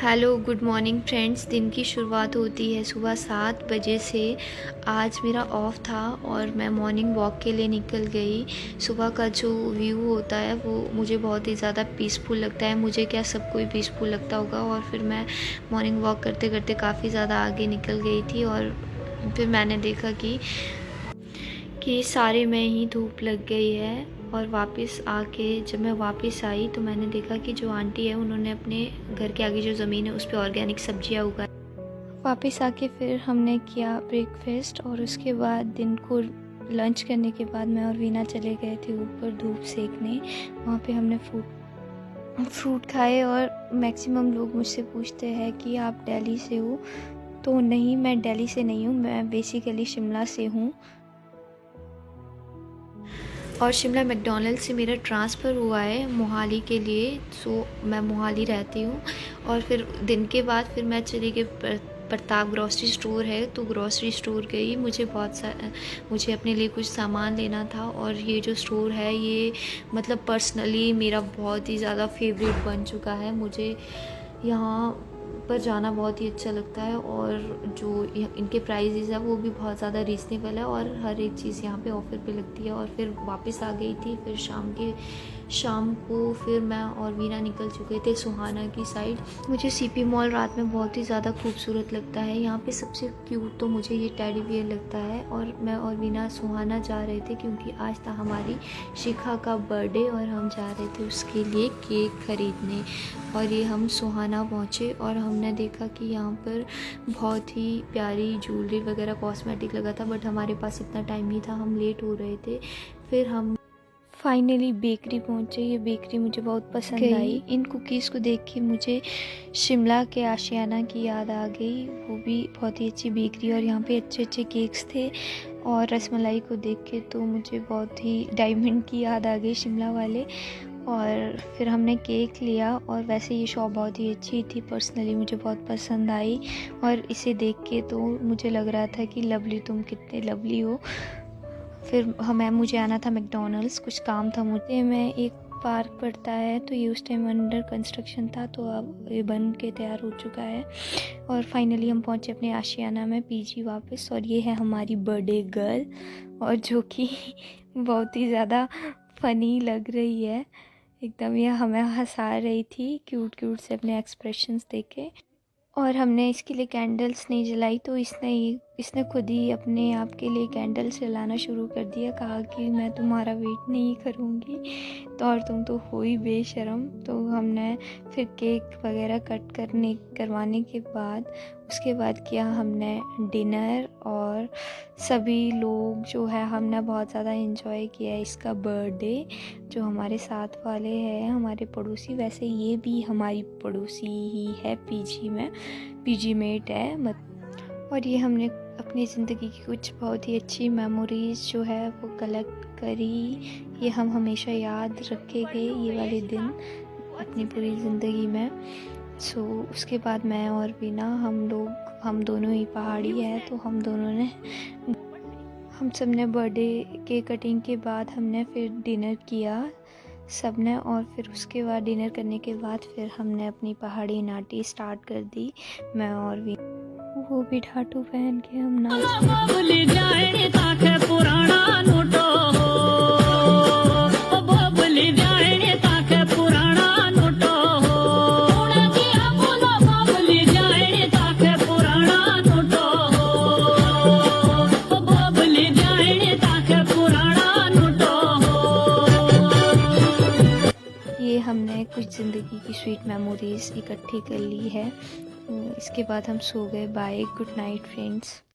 Hello good morning friends. दिन की शुरुआत होती है सुबह 7 बजे से। आज मेरा ऑफ था और मैं मॉर्निंग वॉक के लिए निकल गई। सुबह का जो व्यू होता है वो मुझे बहुत ही ज़्यादा पीसफुल लगता है। मुझे क्या, सबको ही पीसफुल लगता होगा। और फिर मैं मॉर्निंग वॉक करते करते काफ़ी ज़्यादा आगे निकल गई थी और फिर मैंने देखा कि सारे में ही धूप लग गई है। और वापस आके जब मैं वापस आई तो मैंने देखा कि जो आंटी है उन्होंने अपने घर के आगे जो ज़मीन है उस पर ऑर्गेनिक सब्जियां उगाई। वापस आके फिर हमने किया ब्रेकफास्ट और उसके बाद दिन को लंच करने के बाद मैं और वीना चले गए थे ऊपर धूप सेकने। वहाँ पे हमने फ्रूट खाए। और मैक्सिमम लोग मुझसे पूछते हैं कि आप दिल्ली से हो, तो नहीं, मैं दिल्ली से नहीं हूँ, मैं बेसिकली शिमला से हूँ। और शिमला मैकडॉनल्ड से मेरा ट्रांसफ़र हुआ है मोहाली के लिए, सो मैं मोहाली रहती हूँ। और फिर दिन के बाद फिर मैं चली गई प्रताप ग्रॉसरी स्टोर है, तो ग्रॉसरी स्टोर गई। मुझे अपने लिए कुछ सामान लेना था। और ये जो स्टोर है ये मतलब पर्सनली मेरा बहुत ही ज़्यादा फेवरेट बन चुका है। मुझे यहाँ पर जाना बहुत ही अच्छा लगता है। और जो इनके प्राइजेज़ है वो भी बहुत ज़्यादा रीज़नेबल है और हर एक चीज़ यहाँ पे ऑफ़र पे लगती है। और फिर वापस आ गई थी। फिर शाम को फिर मैं और वीना निकल चुके थे सुहाना की साइड। मुझे सीपी मॉल रात में बहुत ही ज़्यादा खूबसूरत लगता है। यहाँ पे सबसे क्यूट तो मुझे ये टेडी बियर लगता है। और मैं और वीना सुहाना जा रहे थे क्योंकि आज था हमारी शिखा का बर्थडे और हम जा रहे थे उसके लिए केक ख़रीदने। और ये हम सुहाना पहुँचे और हमने देखा कि यहाँ पर बहुत ही प्यारी ज्वेलरी वगैरह कॉस्मेटिक लगा था, बट हमारे पास इतना टाइम नहीं था, हम लेट हो रहे थे। फिर हम फाइनली बेकरी पहुँचे। ये बेकरी मुझे बहुत पसंद आई। इन कुकीज़ को देख के मुझे शिमला के आशियाना की याद आ गई। वो भी बहुत ही अच्छी बेकरी और यहाँ पे अच्छे अच्छे केक्स थे। और रसमलाई को देख के तो मुझे बहुत ही डायमंड की याद आ गई, शिमला वाले। और फिर हमने केक लिया। और वैसे ये शॉप बहुत ही अच्छी थी, पर्सनली मुझे बहुत पसंद आई। और इसे देख के तो मुझे लग रहा था कि लवली, तुम कितने लवली हो। फिर मुझे आना था मैकडॉनल्ड्स, कुछ काम था मुझे। मैं एक पार्क पड़ता है तो ये उस टाइम अंडर कंस्ट्रक्शन था, तो अब ये बन के तैयार हो चुका है। और फाइनली हम पहुंचे अपने आशियाना में पीजी वापस। और ये है हमारी बर्थडे गर्ल, और जो कि बहुत ही ज़्यादा फ़नी लग रही है एकदम। ये हमें हंसा रही थी क्यूट क्यूट से अपने एक्सप्रेशंस देके। और हमने इसके लिए कैंडल्स नहीं जलाई तो इसने खुद ही अपने आप के लिए कैंडल्स जलाना शुरू कर दिया। कहा कि मैं तुम्हारा वेट नहीं करूँगी, तो और तुम तो हो ही बेशर्म। तो हमने फिर केक वगैरह करवाने के बाद उसके बाद किया हमने डिनर। और सभी लोग जो है हमने बहुत ज़्यादा इन्जॉय किया इसका बर्थडे। जो हमारे साथ वाले हैं हमारे पड़ोसी, वैसे ये भी हमारी पड़ोसी ही है, पीजी मेट है और ये हमने अपनी ज़िंदगी की कुछ बहुत ही अच्छी मेमोरीज़ जो है वो कलेक्ट करी। ये हम हमेशा याद रखेंगे ये वाले दिन अपनी पूरी ज़िंदगी में। उसके बाद मैं और वीना हम दोनों ही पहाड़ी है, तो हम सब ने बर्थडे केक कटिंग के बाद हमने फिर डिनर किया सब ने। और फिर उसके बाद डिनर करने के बाद फिर हमने अपनी पहाड़ी नाटी स्टार्ट कर दी, मैं और वो भी ढाटू पहन के हम ये हमने कुछ ज़िंदगी की स्वीट मेमोरीज़ इकट्ठी कर ली है। इसके बाद हम सो गए। Bye, good night friends.